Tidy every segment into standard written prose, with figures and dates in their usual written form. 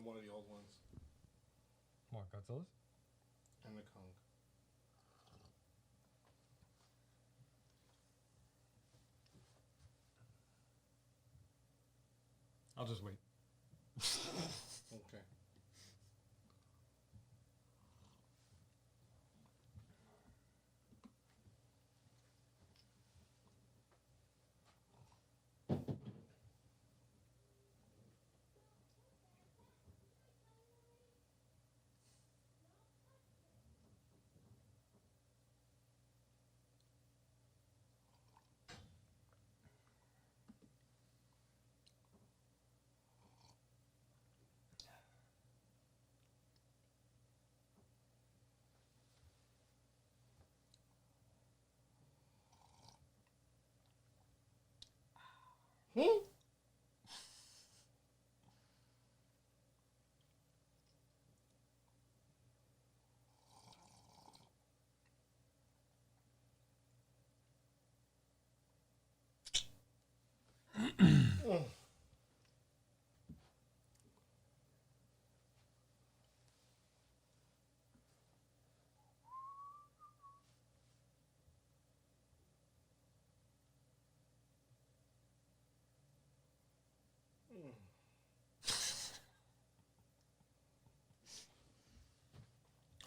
and one of the old ones. More Godzillas? And the Kong. I'll just wait. Okay.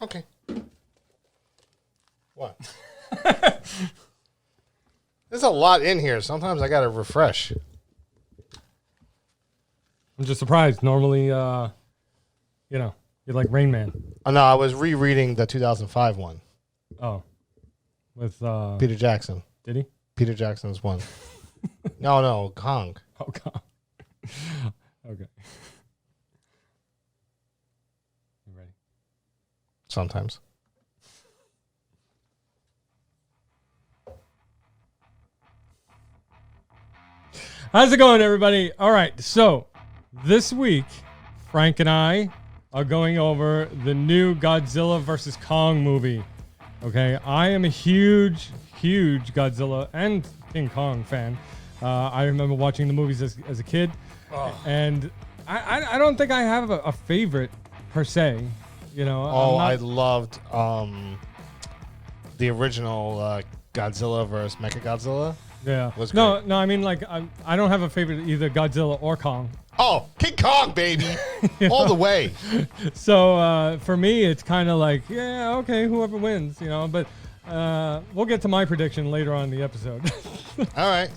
Okay. What? There's a lot in here. Sometimes I gotta refresh. I'm just surprised. Normally, you're like Rain Man. Oh no, I was rereading the 2005 one. Oh. With Peter Jackson. Did he? Peter Jackson's one. No, Kong. Oh God. Okay. You ready? Sometimes. How's it going, everybody? All right, so this week, Frank and I are going over the new Godzilla vs. Kong movie. Okay, I am a huge Godzilla and King Kong fan. I remember watching the movies as a kid, and I don't think I have a favorite per se. I loved the original Godzilla versus Mechagodzilla. Yeah. Was no, great. I mean, like, I don't have a favorite, either Godzilla or Kong. Oh, King Kong, baby. All the way. So for me, it's kind of like, yeah, okay, whoever wins, but we'll get to my prediction later on in the episode. All right.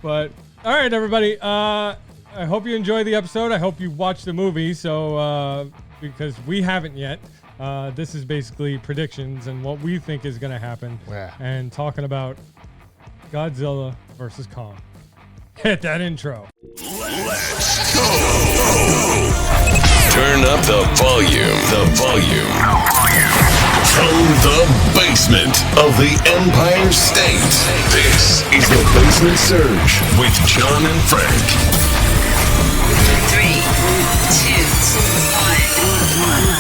But, all right, everybody. I hope you enjoy the episode. I hope you watch the movie. So, because we haven't yet, this is basically predictions and what we think is going to happen. Yeah. And talking about Godzilla versus Kong. Hit that intro. Let's go. Turn up the volume. From the basement of the Empire State. This is the Basement Surge with John and Frank. 3, 2, 1.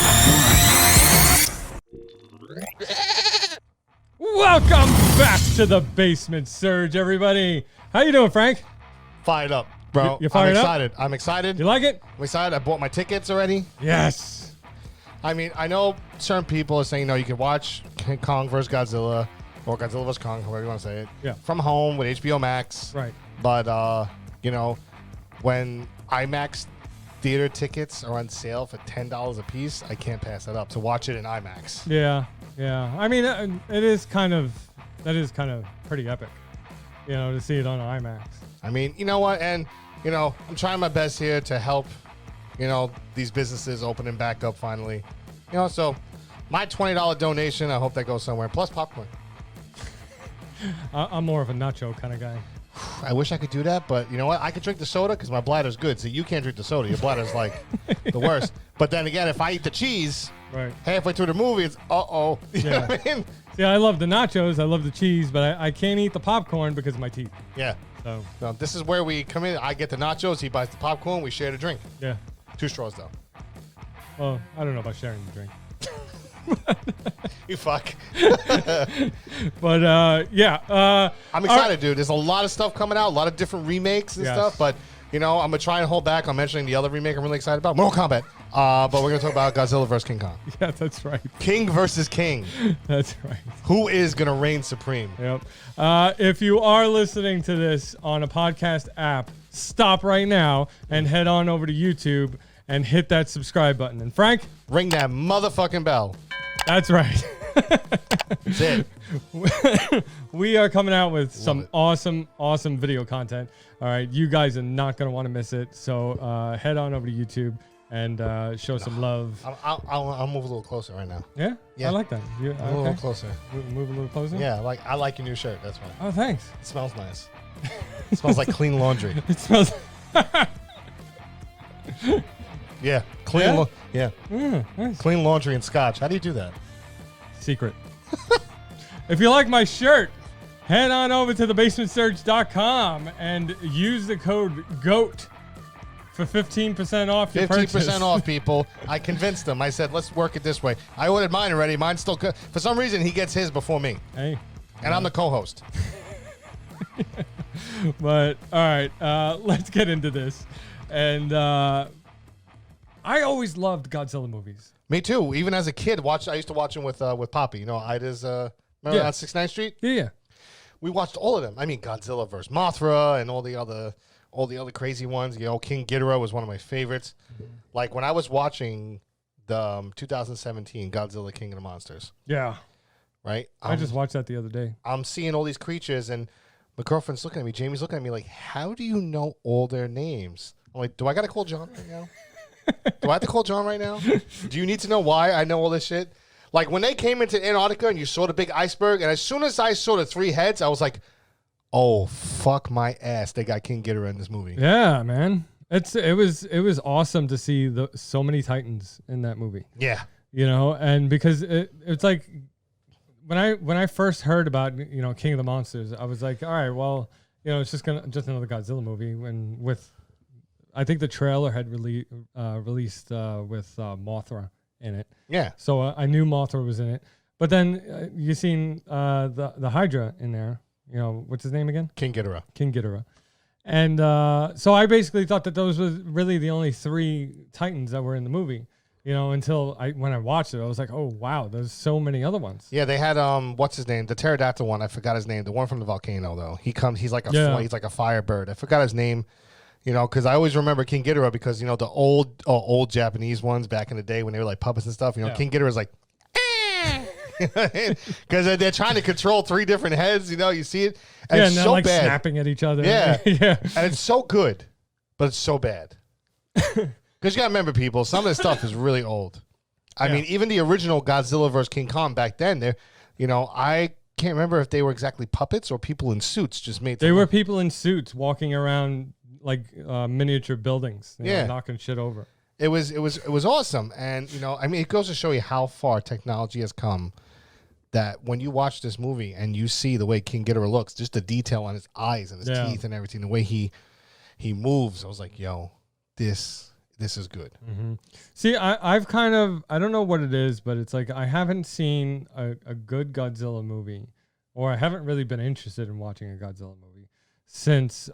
Welcome back to the Basement Surge, everybody. How you doing, Frank? Fired up, bro. You fired up? I'm excited. You like it? I'm excited. I bought my tickets already. Yes. I mean, I know certain people are saying, you can watch King Kong vs. Godzilla or Godzilla vs. Kong, however you want to say it, Yeah. from home with HBO Max. Right. But, when IMAX theater tickets are on sale for $10 a piece, I can't pass that up. So watch it in IMAX. Yeah. I mean, that is kind of pretty epic, to see it on IMAX. I mean, you know what? And, I'm trying my best here to help, these businesses opening back up finally. So my $20 donation, I hope that goes somewhere. Plus popcorn. I'm more of a nacho kind of guy. I wish I could do that, but you know what? I could drink the soda because my bladder's good. So you can't drink the soda. Your bladder's like the worst. But then again, if I eat the cheese Right. halfway through the movie, it's uh-oh. You know what I mean? See, I love the nachos. I love the cheese, but I can't eat the popcorn because of my teeth. Yeah. So, So this is where we come in. I get the nachos. He buys the popcorn. We share the drink. yeah. 2 straws, though. Well, I don't know about sharing the drink. You fuck. But, yeah. I'm excited, dude. There's a lot of stuff coming out, a lot of different remakes and Yes. stuff. But I'm gonna try and hold back on mentioning the other remake I'm really excited about, Mortal Kombat. But we're gonna talk about Godzilla vs. King Kong. Yeah, that's right. King versus King. That's right. Who is gonna reign supreme? Yep. If you are listening to this on a podcast app, stop right now and head on over to YouTube and hit that subscribe button. And Frank, Ring that motherfucking bell. that's right. That's it. We are coming out with some awesome video content. All right, you guys are not going to want to miss it. So head on over to YouTube and show some love. I'll move a little closer right now. Yeah? Yeah. I like that. A little closer. Move a little closer? Yeah, I like your new shirt. That's why. Oh, thanks. It smells nice. It smells like clean laundry. It smells... Yeah, clean. Yeah? Nice. Clean laundry and scotch. How do you do that? Secret. If you like my shirt, head on over to thebasementsurge.com and use the code GOAT for 15% off your purchase. 15% off, people. I convinced them. I said, let's work it this way. I ordered mine already. Mine's still good. For some reason, he gets his before me. Hey. And I'm the co-host. But, all right, let's get into this. And I always loved Godzilla movies. Me too. Even as a kid, I used to watch them with Poppy. Ida's, remember on 69th Street? Yeah. We watched all of them. I mean, Godzilla versus Mothra and all the other crazy ones. King Ghidorah was one of my favorites. Like when I was watching the 2017 Godzilla King of the Monsters. Yeah. Right? I just watched that the other day. I'm seeing all these creatures and my girlfriend's looking at me. Jamie's looking at me like, how do you know all their names? I'm like, do I got to call John right now? Do I have to call John right now? Do you need to know why I know all this shit? Like when they came into Antarctica and you saw the big iceberg, and as soon as I saw the three heads, I was like, oh, fuck my ass. They got King Ghidorah in this movie. Yeah, man. It was awesome to see so many Titans in that movie. Yeah. And because it's like when I first heard about King of the Monsters, I was like, all right, well, it's just another Godzilla movie. And I think the trailer had released with Mothra in it. Yeah. So I knew Mothra was in it. But then you seen the Hydra in there. What's his name again? King Ghidorah. King Ghidorah. And so I basically thought that those were really the only three Titans that were in the movie. Until when I watched it, I was like, oh wow, there's so many other ones. Yeah, they had what's his name? The pterodactyl one. I forgot his name. The one from the volcano though. He's like he's like a firebird. I forgot his name. Because I always remember King Ghidorah because the old Japanese ones back in the day when they were like puppets and stuff. King Ghidorah is like, because they're trying to control three different heads. You see it, and it's they're so like bad. snapping at each other. Yeah, yeah, and it's so good, but it's so bad. Because you gotta remember, people, some of this stuff is really old. I mean, even the original Godzilla vs. King Kong back then, I can't remember if they were exactly puppets or people in suits just made. They were people in suits walking around like miniature buildings, knocking shit over. It was awesome, and it goes to show you how far technology has come. That when you watch this movie and you see the way King Ghidorah looks, just the detail on his eyes and his teeth and everything, the way he moves, I was like, yo, this is good. Mm-hmm. See, I've kind of, I don't know what it is, but it's like I haven't seen a good Godzilla movie, or I haven't really been interested in watching a Godzilla movie since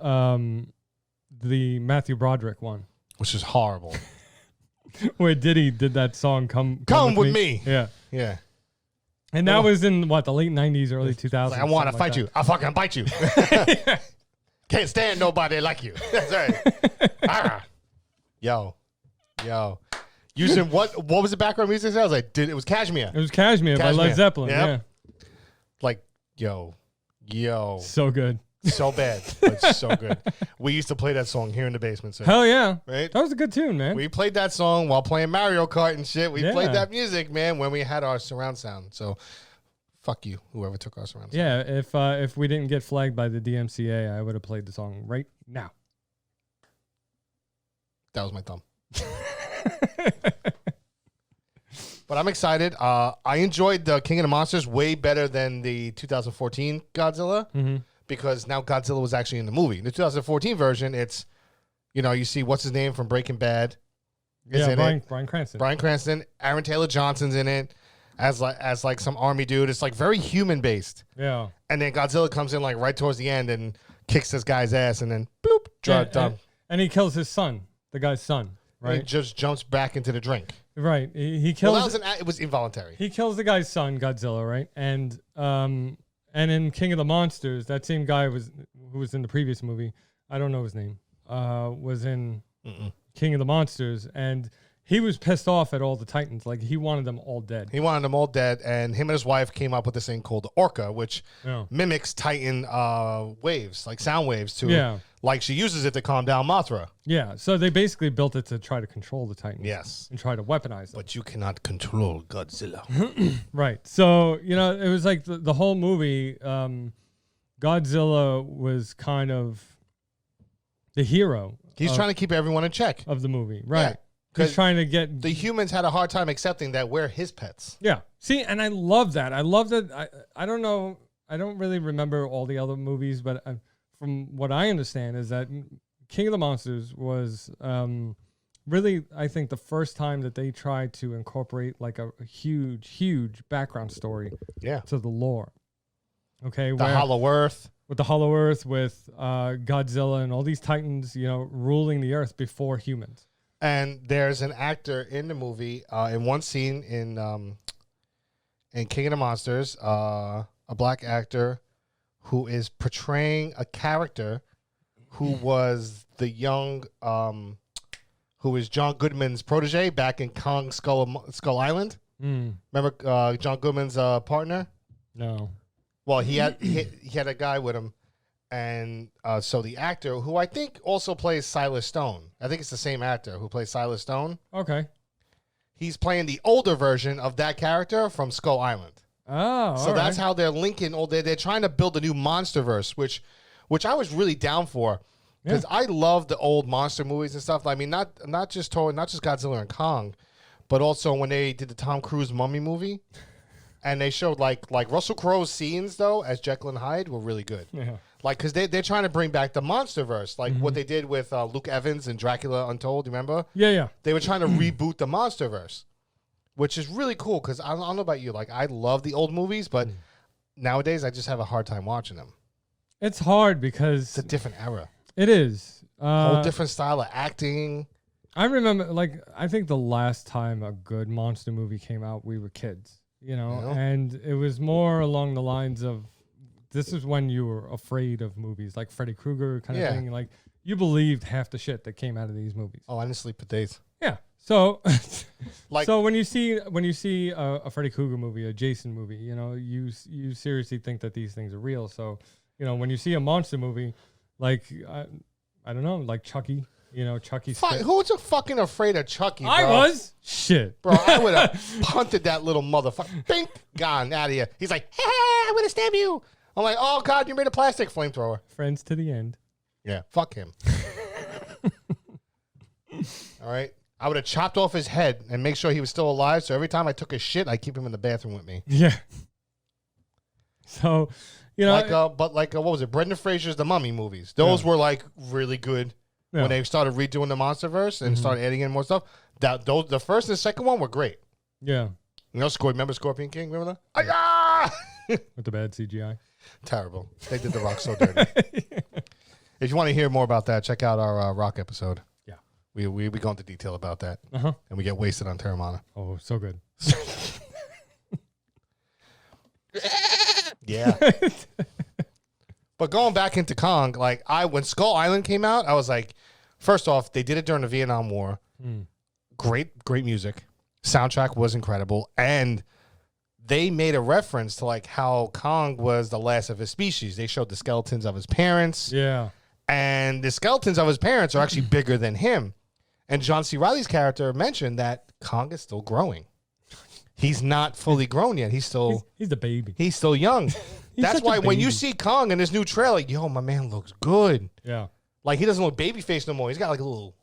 the Matthew Broderick one, which is horrible. Where Diddy did that song "Come with me." Yeah. And that was in the late '90s, early 2000s. Like, I want to fight you. I'll fucking bite you. Can't stand nobody like you. That's right. Yo. Using what was the background music? I was like, it was Cashmere. It was Cashmere by Led Zeppelin. Yep. Yeah. Like, yo. So good. So bad, but so good. We used to play that song here in the basement. So. Hell yeah. Right? That was a good tune, man. We played that song while playing Mario Kart and shit. We played that music, man, when we had our surround sound. So, fuck you, whoever took our surround sound. Yeah, if we didn't get flagged by the DMCA, I would have played the song right now. That was my thumb. But I'm excited. I enjoyed the King of the Monsters way better than the 2014 Godzilla. Mm-hmm. Because now Godzilla was actually in the movie. In the 2014 version, it's, you see what's his name from Breaking Bad. Bryan Cranston. Bryan Cranston. Aaron Taylor Johnson's in it as like some army dude. It's like very human based. Yeah. And then Godzilla comes in like right towards the end and kicks this guy's ass and then bloop, done. And he kills his son, the guy's son, And he right? just jumps back into the drink. Right. He Well, kills. it was involuntary. He kills the guy's son, Godzilla, right? And in King of the Monsters, that same guy who was in the previous movie. I don't know his name. Was in King of the Monsters, and he was pissed off at all the Titans. Like he wanted them all dead. He wanted them all dead, and him and his wife came up with this thing called the Orca, which Yeah. mimics Titan waves, like sound waves, too. Yeah. Like she uses it to calm down Mothra. Yeah. So they basically built it to try to control the Titans. Yes. And try to weaponize them. But you cannot control Godzilla. Right. So, it was like the whole movie, Godzilla was kind of the hero He's trying to keep everyone in check. of the movie. Right. Yeah, 'cause He's trying to get The humans had a hard time accepting that we're his pets. Yeah. See, and I love that. I love that. I don't know. I don't really remember all the other movies, but from what I understand is that King of the Monsters was really, I think, the first time that they tried to incorporate like a huge background story Yeah. to the lore. Okay. The Hollow Earth. with the Hollow Earth, with Godzilla and all these Titans, ruling the Earth before humans. And there's an actor in the movie, in one scene in King of the Monsters, a black actor who is portraying a character who was the young, who is John Goodman's protege back in Kong Skull Island. Remember John Goodman's partner? No. Well, he had a guy with him, and so the actor who I think also plays Silas Stone. I think it's the same actor who plays Silas Stone. Okay. He's playing the older version of that character from Skull Island. Oh, So that's how they're linking. They're trying to build a new MonsterVerse, which I was really down for, because I love the old monster movies and stuff. I mean, not just Godzilla and Kong, but also when they did the Tom Cruise Mummy movie, and they showed like Russell Crowe's scenes though as Jekyll and Hyde were really good. Yeah. Like, because they're trying to bring back the MonsterVerse, like what they did with Luke Evans and Dracula Untold. Remember? Yeah. They were trying to reboot the MonsterVerse, which is really cool, because I don't know about you. Like, I love the old movies, but nowadays I just have a hard time watching them. It's hard because It's a different era. it is. Whole different style of acting. I remember, I think the last time a good monster movie came out, we were kids, and it was more along the lines of, this is when you were afraid of movies, like Freddy Krueger kind of thing. Like, you believed half the shit that came out of these movies. Oh, I didn't sleep for days. Yeah. So, Like- so when you see a Freddy Krueger movie, a Jason movie, you seriously think that these things are real. So, when you see a monster movie, like I don't know, like Chucky, Chucky. Who's fucking afraid of Chucky, bro? I was shit, Bro, I would have punted that little motherfucker. Bink, gone out of here. He's like, hey, I'm going to stab you. I'm like, oh, God, you made a plastic flamethrower. Friends to the end. Yeah, fuck him. All right. I would have chopped off his head and make sure he was still alive. So every time I took a shit, I keep him in the bathroom with me. Yeah. So, What was it? Brendan Fraser's The Mummy movies. Those were like really good when they started redoing the MonsterVerse and started adding in more stuff. The first and the second one were great. yeah, Remember Scorpion King? Remember that? Ah! with the bad CGI. Terrible. They did the Rock so dirty. If you want to hear more about that, check out our Rock episode. Yeah. We go into detail about that. Uh-huh. And we get wasted on Terramana. Oh, so good. Yeah. But going back into Kong, when Skull Island came out, I was like, first off, they did it during the Vietnam War. Great music. Soundtrack was incredible. And they made a reference to how Kong was the last of his species. They showed the skeletons of his parents. Yeah. And the skeletons of his parents are actually bigger than him. And John C. Reilly's character mentioned that Kong is still growing. He's not fully grown yet. He's still He's the baby. he's still young. That's such a why when you baby. see Kong in this new trailer, yo, my man looks good. Yeah. Like, he doesn't look baby face no more. He's got a little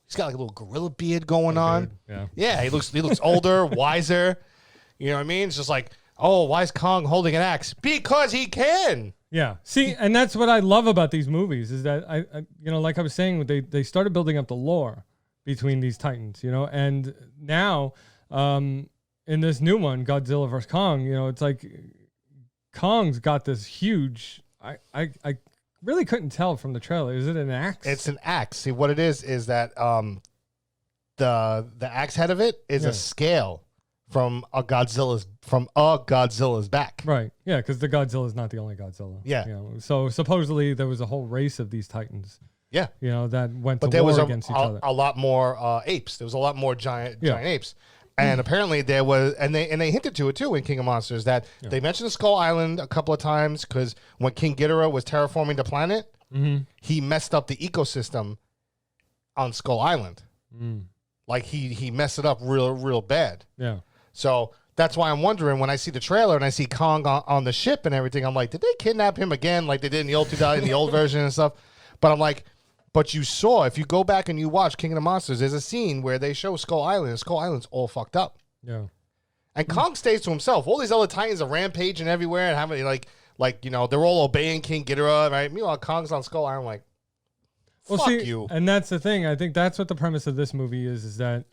gorilla beard going on. Yeah. Yeah, he looks older, wiser. You know what I mean? It's just like, oh, why is Kong holding an axe? Because he can. Yeah. See, and that's what I love about these movies is that I like I was saying, they started building up the lore between these Titans, and now in this new one, Godzilla vs. Kong, it's like Kong's got this huge. I really couldn't tell from the trailer. Is it an axe? It's an axe. See, what it is that the axe head of it is a scale from a Godzilla's back. Right. Yeah, because the Godzilla is not the only Godzilla. Yeah. You know, so supposedly there was a whole race of these titans. Yeah. You know, that went But to there war was against each other. a lot more apes. There was a lot more giant apes. And apparently there was, and they hinted to it too in King of Monsters, that they mentioned Skull Island a couple of times because when King Ghidorah was terraforming the planet, he messed up the ecosystem on Skull Island. Like he messed it up real bad. Yeah. So that's why I'm wondering when I see the trailer and I see Kong on the ship and everything, I'm like, did they kidnap him again like they did in the old version and stuff? But I'm like, but you saw, if you go back and you watch King of the Monsters, there's a scene where they show Skull Island, and Skull Island's all fucked up. Yeah. And Kong stays to himself. All these other Titans are rampaging everywhere and having like you know, they're all obeying King Ghidorah, right? Meanwhile, Kong's on Skull Island like, fuck you. And that's the thing. I think that's what the premise of this movie is that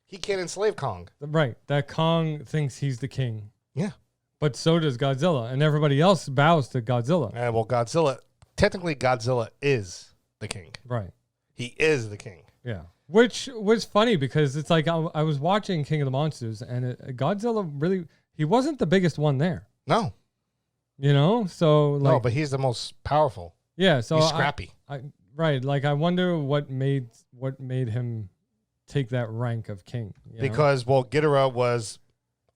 He can't enslave Kong. right, that Kong thinks he's the king. Yeah. But so does Godzilla, and everybody else bows to Godzilla. And well, technically Godzilla is the king. Right. He is the king. Yeah. Which was funny because it's like I was watching King of the Monsters, and Godzilla really, he wasn't the biggest one there. No. You know? So like, No, but he's the most powerful. yeah, so He's scrappy. Right. Like I wonder what made him take that rank of king. You know? Because, well, Ghidorah was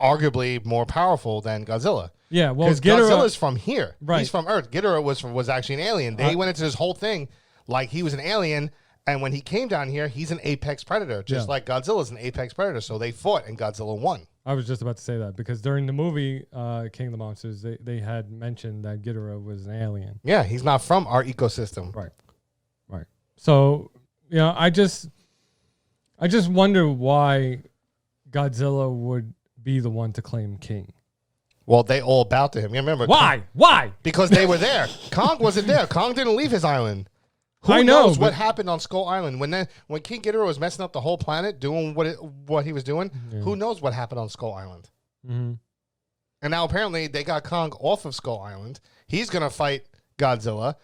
arguably more powerful than Godzilla. Yeah, well, Because Godzilla's from here. Right. He's from Earth. Ghidorah was actually an alien. They went into this whole thing like he was an alien, and when he came down here, he's an apex predator, just like Godzilla's an apex predator. So they fought, and Godzilla won. I was just about to say that because during the movie King of the Monsters, they had mentioned that Ghidorah was an alien. Yeah, he's not from our ecosystem. Right. Right. So, you know, I just wonder why Godzilla would be the one to claim king. Well, they all bowed to him. You remember? Why? Why? Because they were there. Kong wasn't there. Kong didn't leave his island. Who I know, knows what but- happened on Skull Island when King Ghidorah was messing up the whole planet, doing what he was doing? Who knows what happened on Skull Island? Mm-hmm. And now apparently they got Kong off of Skull Island. He's gonna fight Godzilla.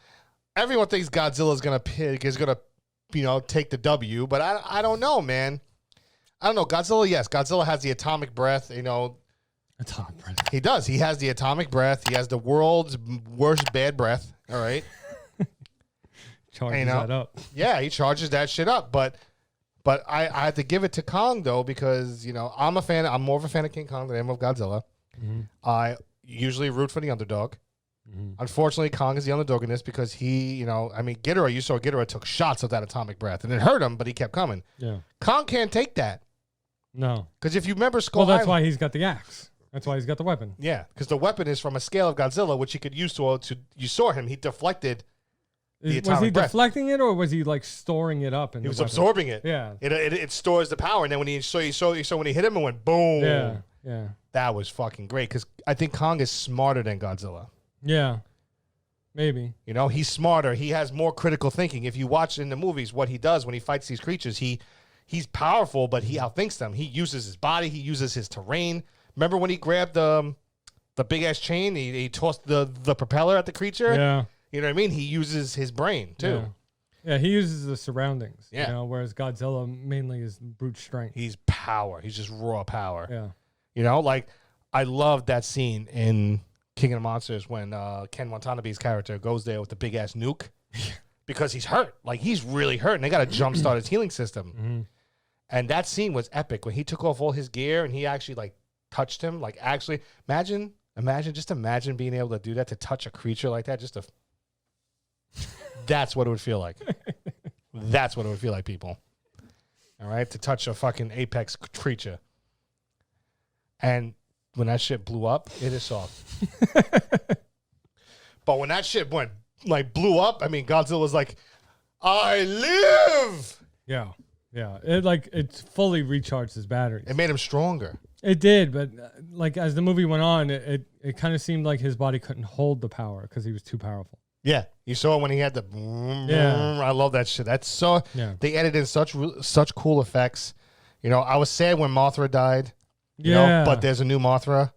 Everyone thinks Godzilla's gonna take the W, but I don't know, man. I don't know. Godzilla, yes, Godzilla has the atomic breath. You know, atomic breath. He does. He has the atomic breath. He has the world's worst bad breath. All right. Charges that up. Yeah, he charges that shit up. But I have to give it to Kong though, because you know I'm more of a fan of King Kong than I am of Godzilla. Mm-hmm. I usually root for the underdog. Mm-hmm. Unfortunately, Kong is the underdog in this because Ghidorah. You saw Ghidorah took shots of that atomic breath and it hurt him, but he kept coming. Yeah. Kong can't take that. No. Because if you remember Skull Well, that's Island, why he's got the axe. That's why he's got the weapon. Yeah, because the weapon is from a scale of Godzilla, which he could use to. You saw him. He deflected. Was he deflecting it, or was he like storing it up? He was absorbing it. Yeah. It stores the power, and then when he when he hit him, it went boom. Yeah. Yeah. That was fucking great because I think Kong is smarter than Godzilla. Yeah. Maybe. You know, he's smarter. He has more critical thinking. If you watch in the movies what he does when he fights these creatures, he's powerful, but he outthinks them. He uses his body. He uses his terrain. Remember when he grabbed the big ass chain? He tossed the propeller at the creature. Yeah. You know what I mean? He uses his brain too. Yeah, he uses the surroundings. Yeah. You know, whereas Godzilla mainly is brute strength. He's power. He's just raw power. Yeah. You know, like I love that scene in King of the Monsters when Ken Watanabe's character goes there with the big ass nuke because he's hurt. Like he's really hurt, and they got to jumpstart his healing system. Mm-hmm. And that scene was epic when he took off all his gear and he actually like touched him. Like actually, imagine being able to do that, to touch a creature like that. That's what it would feel like. That's what it would feel like, people. All right, to touch a fucking apex creature. And when that shit blew up, it is soft. But when that shit blew up, I mean, Godzilla was like, I live. Yeah. Yeah. It fully recharged his batteries. It made him stronger. It did, but like as the movie went on, it kind of seemed like his body couldn't hold the power because he was too powerful. Yeah, you saw it when he had the. Yeah. I love that shit. That's so. Yeah. They edited in such cool effects. You know, I was sad when Mothra died. You Yeah. know, but there's a new Mothra.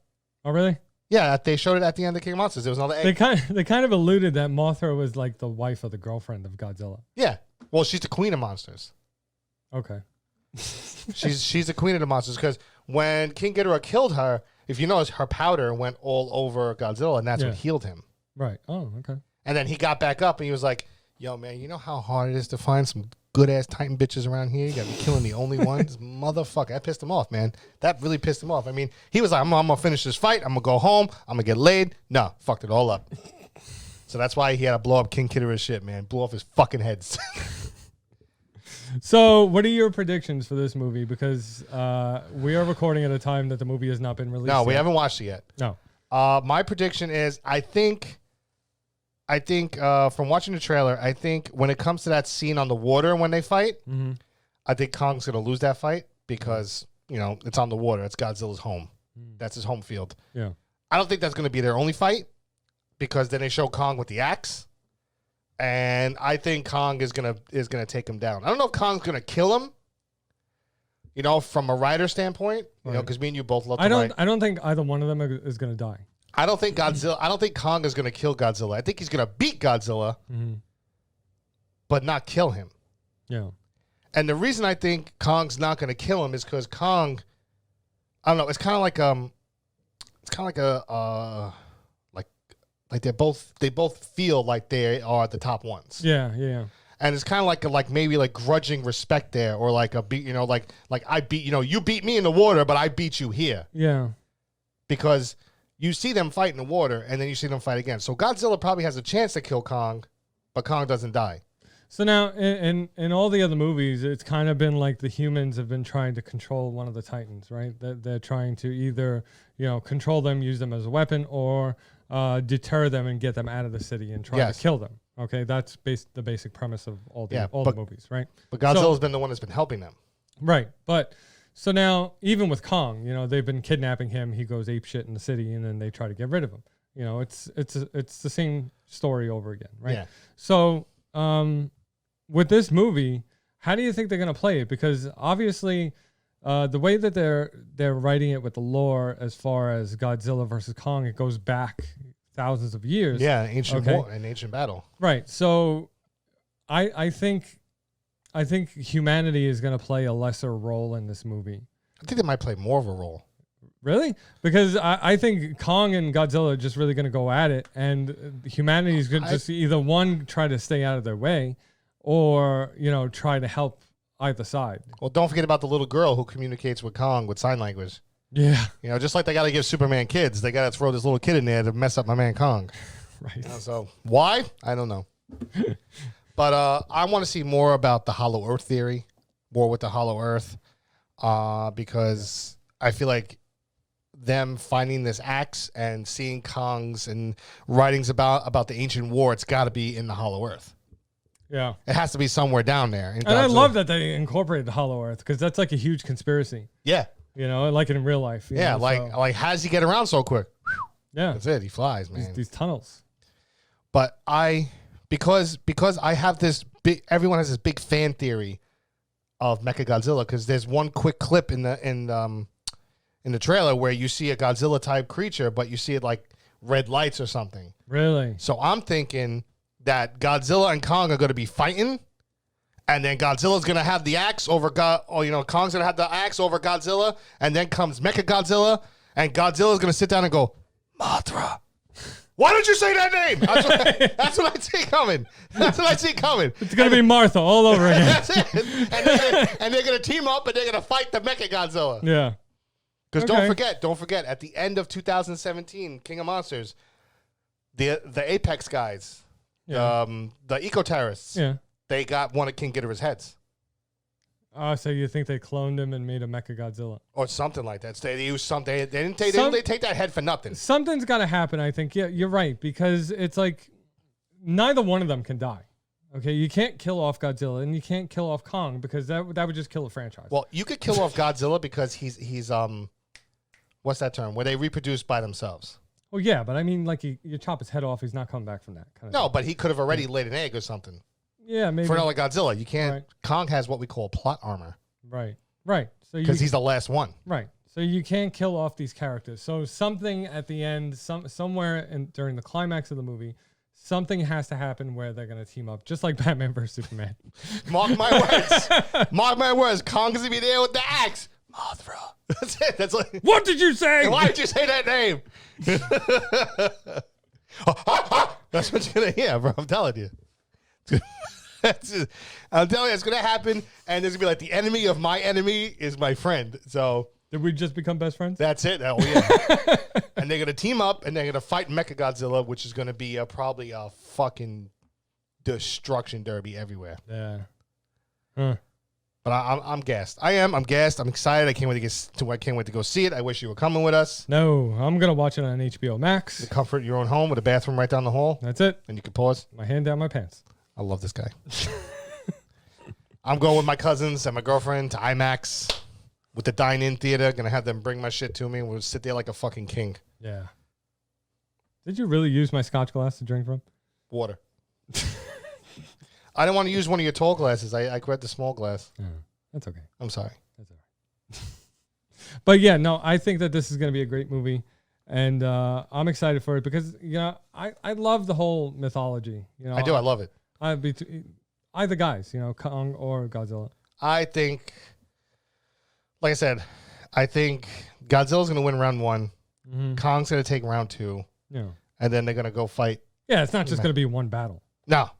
Oh, really? Yeah, they showed it at the end of King of Monsters. There was another egg. They kind of alluded that Mothra was like the wife of the girlfriend of Godzilla. Yeah. Well, she's the queen of monsters. Okay. She's the queen of the monsters because when King Ghidorah killed her, if you notice, her powder went all over Godzilla, and that's what healed him. Right. Oh, okay. And then he got back up, and he was like, yo, man, you know how hard it is to find some good-ass Titan bitches around here? You got to be killing the only ones? Motherfucker. That pissed him off, man. That really pissed him off. I mean, he was like, I'm going to finish this fight. I'm going to go home. I'm going to get laid. No, fucked it all up. So that's why he had to blow up King Ghidorah's shit, man. Blew off his fucking heads. So what are your predictions for this movie? Because we are recording at a time that the movie has not been released No, we yet. haven't watched it yet. No. My prediction is I think from watching the trailer, I think when it comes to that scene on the water when they fight, I think Kong's going to lose that fight because, you know, it's on the water. It's Godzilla's home. That's his home field. Yeah. I don't think that's going to be their only fight because then they show Kong with the axe. And I think Kong is gonna take him down. I don't know if Kong's gonna kill him. You know, from a writer standpoint, you know, because me and you both love to write. I don't think either one of them is gonna die. I don't think Kong is gonna kill Godzilla. I think he's gonna beat Godzilla, but not kill him. Yeah. And the reason I think Kong's not gonna kill him is because Kong, I don't know. It's kind of like like they both feel like they are the top ones. Yeah. And it's kind of like maybe like grudging respect there, or like a beat, you know, like I beat, you know, you beat me in the water, but I beat you here. Yeah. Because you see them fight in the water, and then you see them fight again. So Godzilla probably has a chance to kill Kong, but Kong doesn't die. So now in all the other movies, it's kind of been like the humans have been trying to control one of the Titans, right? They're trying to either, you know, control them, use them as a weapon, or deter them and get them out of the city and try to kill them. Okay, that's the basic premise of all the movies, right? But Godzilla's been the one that's been helping them. Right, but so now even with Kong, you know, they've been kidnapping him. He goes apeshit in the city, and then they try to get rid of him. You know, it's the same story over again, right? Yeah. So with this movie, how do you think they're going to play it? Because obviously, the way that they're writing it with the lore, as far as Godzilla versus Kong, it goes back thousands of years. Yeah, ancient war, an ancient battle. Right. So, I think humanity is going to play a lesser role in this movie. I think they might play more of a role. Really? Because I think Kong and Godzilla are just really going to go at it, and humanity is going to just either one try to stay out of their way, or, you know, try to help either side. Well, don't forget about the little girl who communicates with Kong with sign language. Yeah. You know, just like they got to give Superman kids, they got to throw this little kid in there to mess up my man Kong. Right. You know, so why? I don't know. But I want to see more about the Hollow Earth theory, more with the Hollow Earth, because I feel like them finding this axe and seeing Kong's and writings about the ancient war, it's got to be in the Hollow Earth. Yeah. It has to be somewhere down there. And I love that they incorporated the Hollow Earth, because that's like a huge conspiracy. Yeah. You know, like in real life. Yeah, like how does he get around so quick? Yeah. That's it. He flies, man. These tunnels. But because I have this big, everyone has this big fan theory of Mechagodzilla, because there's one quick clip in the trailer where you see a Godzilla type creature, but you see it like red lights or something. Really? So I'm thinking that Godzilla and Kong are going to be fighting, and then Godzilla's going to have the axe over Kong's going to have the axe over Godzilla, and then comes Mechagodzilla, and Godzilla's going to sit down and go, Mothra. Why don't you say that name? That's what I see coming. That's what I see coming. It's going to be Martha all over again. That's it. And they're going to team up, and they're going to fight the Mechagodzilla. Yeah. Because don't forget, at the end of 2017, King of Monsters, the Apex guys, the eco-terrorists, they got one of King Ghidorah's heads. Oh, so you think they cloned him and made a Mechagodzilla? Or something like that. So they used something. They didn't take that head for nothing. Something's got to happen, I think. Yeah, you're right, because it's like neither one of them can die. Okay, you can't kill off Godzilla and you can't kill off Kong, because that would just kill a franchise. Well, you could kill off Godzilla because he's what's that term? Where they reproduce by themselves. Well, yeah, but I mean, like you chop his head off, he's not coming back from that kind of thing. But he could have already laid an egg or something. Yeah, maybe. For another Godzilla, you can't. Right. Kong has what we call plot armor. Right. So because he's the last one. Right. So you can't kill off these characters. So something at the end, somewhere during the climax of the movie, something has to happen where they're going to team up, just like Batman vs. Superman. Mark my words. Mark my words. Kong's going to be there with the axe. Mothra. That's it. That's like. What did you say? Why did you say that name? That's what you're going to hear, bro. I'm telling you. I'm telling you, it's going to happen. And there's going to be like the enemy of my enemy is my friend. So. Did we just become best friends? That's it. Oh, yeah. And they're going to team up and they're going to fight Mechagodzilla, which is going to be probably a fucking destruction derby everywhere. Yeah. Huh. But I'm gassed. I'm gassed. I'm excited. I can't wait to go see it. I wish you were coming with us. No, I'm going to watch it on HBO Max. The comfort of your own home with a bathroom right down the hall. That's it. And you can pause. My hand down my pants. I love this guy. I'm going with my cousins and my girlfriend to IMAX. With the dine-in theater, gonna have them bring my shit to me, and we'll sit there like a fucking king. Yeah. Did you really use my Scotch glass to drink from? Water. I didn't want to use one of your tall glasses. I grabbed the small glass. Yeah, that's okay. I'm sorry. That's all right. But yeah, no, I think that this is gonna be a great movie, and I'm excited for it because I love the whole mythology. I do. I love it. Either guys, Kong or Godzilla. I think. Like I said, I think Godzilla's going to win round 1. Mm-hmm. Kong's going to take round 2. Yeah. And then they're going to go fight. Yeah, it's not just going to be one battle. No.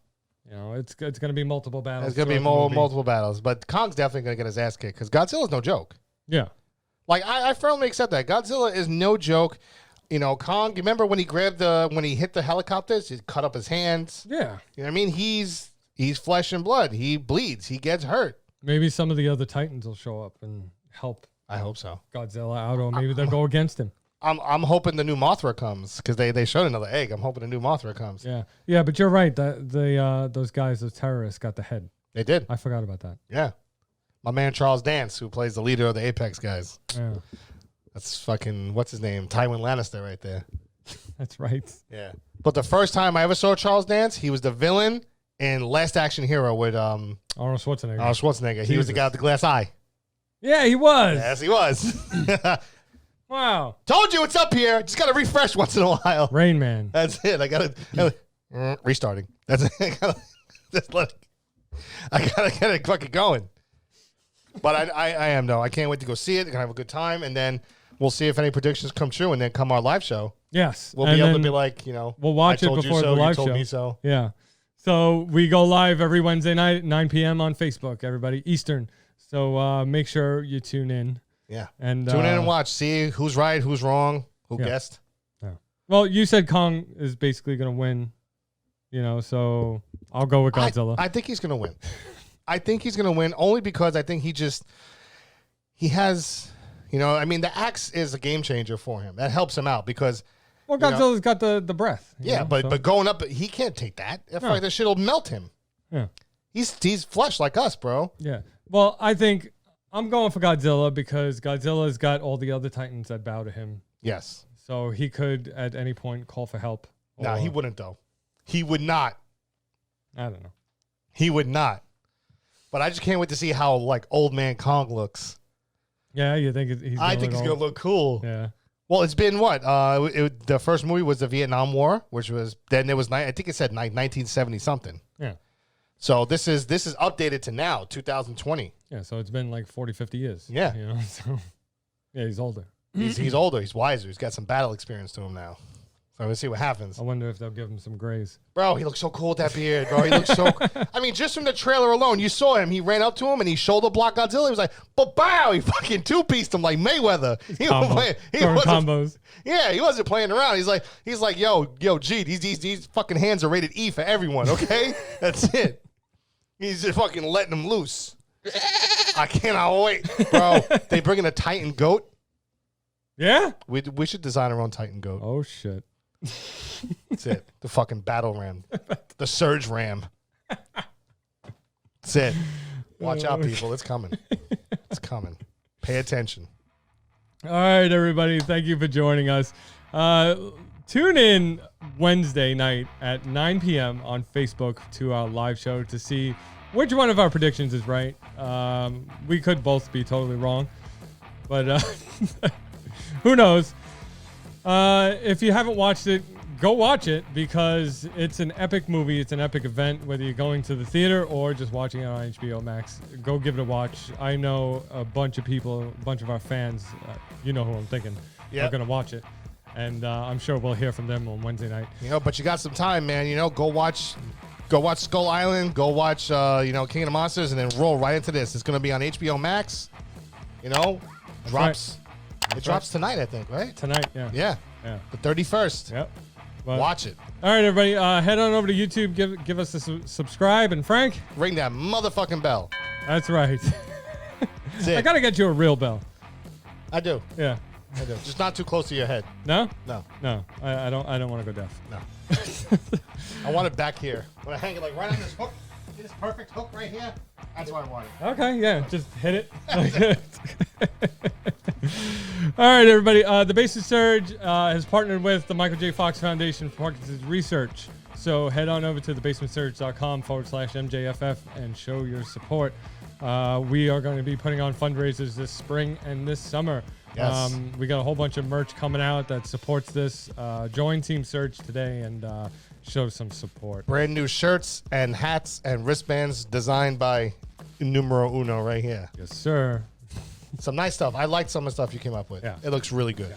It's going to be multiple battles. It's going to be multiple battles. But Kong's definitely going to get his ass kicked because Godzilla's no joke. Yeah. Like, I firmly accept that. Godzilla is no joke. Kong, you remember when he hit the helicopters? He cut up his hands. Yeah. You know what I mean? He's flesh and blood. He bleeds. He gets hurt. Maybe some of the other Titans will show up and help. I hope so. Godzilla out, or maybe they'll go against him. I'm hoping the new Mothra comes because they showed another egg. I'm hoping the new Mothra comes. Yeah, but you're right. Those guys, those terrorists, got the head. They did. I forgot about that. Yeah, my man Charles Dance, who plays the leader of the Apex guys. Yeah, that's fucking what's his name, Tywin Lannister, right there. That's right. Yeah, but the first time I ever saw Charles Dance, he was the villain in Last Action Hero with Arnold Schwarzenegger. Arnold Schwarzenegger. Jesus. He was the guy with the glass eye. Yeah, he was. Yes, he was. Wow. Told you it's up here. Just got to refresh once in a while. Rain Man. That's it. I got to restarting. That's it. I got to get it fucking going. But I am, though. I can't wait to go see it. Gonna have a good time. And then we'll see if any predictions come true. And then come our live show. Yes. We'll be able to be like, we'll watch it before the live show. You told me so. Yeah. So we go live every Wednesday night at 9 p.m. on Facebook, everybody, Eastern. So make sure you tune in. Yeah. And tune in and watch. See who's right, who's wrong, who guessed. Yeah. Well, you said Kong is basically going to win, so I'll go with Godzilla. I think he's going to win. I think he's going to win only because I think he has, the axe is a game changer for him. That helps him out because. Well, Godzilla's got the breath. But going up, he can't take that. I feel like that shit will melt him. Yeah. He's flesh like us, bro. Yeah. Well, I think I'm going for Godzilla because Godzilla's got all the other Titans that bow to him. Yes. So he could at any point call for help. No, he wouldn't though. He would not. I don't know. He would not. But I just can't wait to see how like old man Kong looks. Yeah, you think he's? I think he's gonna look cool. Yeah. Well, it's been what? The first movie was the Vietnam War, which was then it was I think it said 1970 something. Yeah. So this is updated to now 2020. Yeah. So it's been like 40, 50 years. Yeah. So yeah, he's older. He's older. He's wiser. He's got some battle experience to him now. So we'll see what happens. I wonder if they'll give him some grays. Bro, he looks so cool with that beard, bro. He looks so... I mean, just from the trailer alone, you saw him. He ran up to him and he shoulder blocked Godzilla. He was like, bow! He fucking two-pieced him like Mayweather. He wasn't combos. Yeah, he wasn't playing around. He's like, yo, G, these fucking hands are rated E for everyone, okay? That's it. He's just fucking letting them loose. I cannot wait, bro. They bringing a Titan goat. Yeah? We should design our own Titan goat. Oh, shit. That's it. The fucking battle ram. The surge ram. That's it. Watch out, people. It's coming. It's coming. Pay attention. All right, everybody. Thank you for joining us. Tune in Wednesday night at 9 p.m. on Facebook to our live show to see which one of our predictions is right. We could both be totally wrong. But who knows? If you haven't watched it, go watch it because it's an epic movie. It's an epic event, whether you're going to the theater or just watching it on HBO Max. Go give it a watch. I know a bunch of people, a bunch of our fans, you know who I'm thinking, are going to watch it. And I'm sure we'll hear from them on Wednesday night. But you got some time, man. Go watch Skull Island. Go watch, King of the Monsters, and then roll right into this. It's going to be on HBO Max. Drops. Right. It drops tonight, I think, right? Tonight, yeah. Yeah. The 31st. Yep. But, watch it. All right, everybody. Head on over to YouTube. Give us a subscribe. And Frank? Ring that motherfucking bell. That's right. That's it. I got to get you a real bell. I do. Yeah. I do. Just not too close to your head. No? No. No. I don't want to go deaf. No. I want it back here. When I hang it like right on this hook. See this perfect hook right here? That's what I want it. Okay, yeah. Just hit it. All right, everybody. The Basement Surge has partnered with the Michael J. Fox Foundation for Parkinson's Research. So head on over to thebasementsurge.com/MJFF and show your support. We are going to be putting on fundraisers this spring and this summer. Yes. We got a whole bunch of merch coming out that supports this. Join Team Surge today and show some support. Brand new shirts and hats and wristbands designed by numero uno right here. Yes, sir. Some nice stuff. I like some of the stuff you came up with. Yeah. It looks really good. Yeah.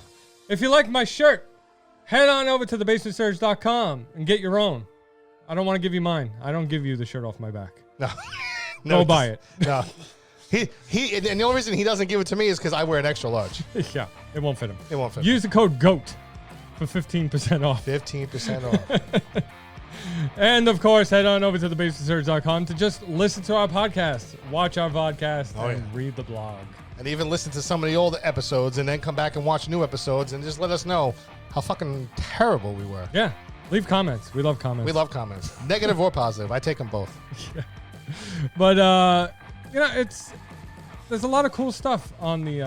If you like my shirt, head on over to thebasementsurge.com and get your own. I don't want to give you mine. I don't give you the shirt off my back. No. Go buy it. No. And the only reason he doesn't give it to me is because I wear an extra large. Yeah, it won't fit him. It won't fit. Use the code GOAT for 15% off. 15% off. And of course, head on over to thebasementsurge.com to just listen to our podcast, watch our vodcast, and read the blog. And even listen to some of the old episodes and then come back and watch new episodes and just let us know how fucking terrible we were. Yeah. Leave comments. We love comments. We love comments. Negative or positive. I take them both. Yeah. But there's a lot of cool stuff on the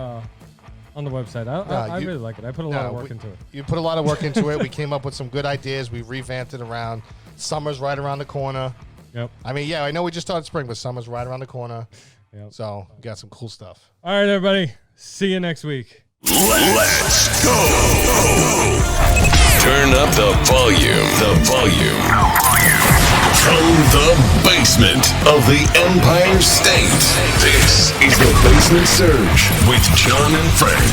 website. I really like it. I put a lot of work into it. You put a lot of work into it. We came up with some good ideas. We revamped it around. Summer's right around the corner. Yep. I mean, I know we just started spring, but summer's right around the corner. Yep. So we got some cool stuff. All right, everybody. See you next week. Let's go. Turn up the volume. From the basement of the Empire State, this is the Basement Surge with John and Frank.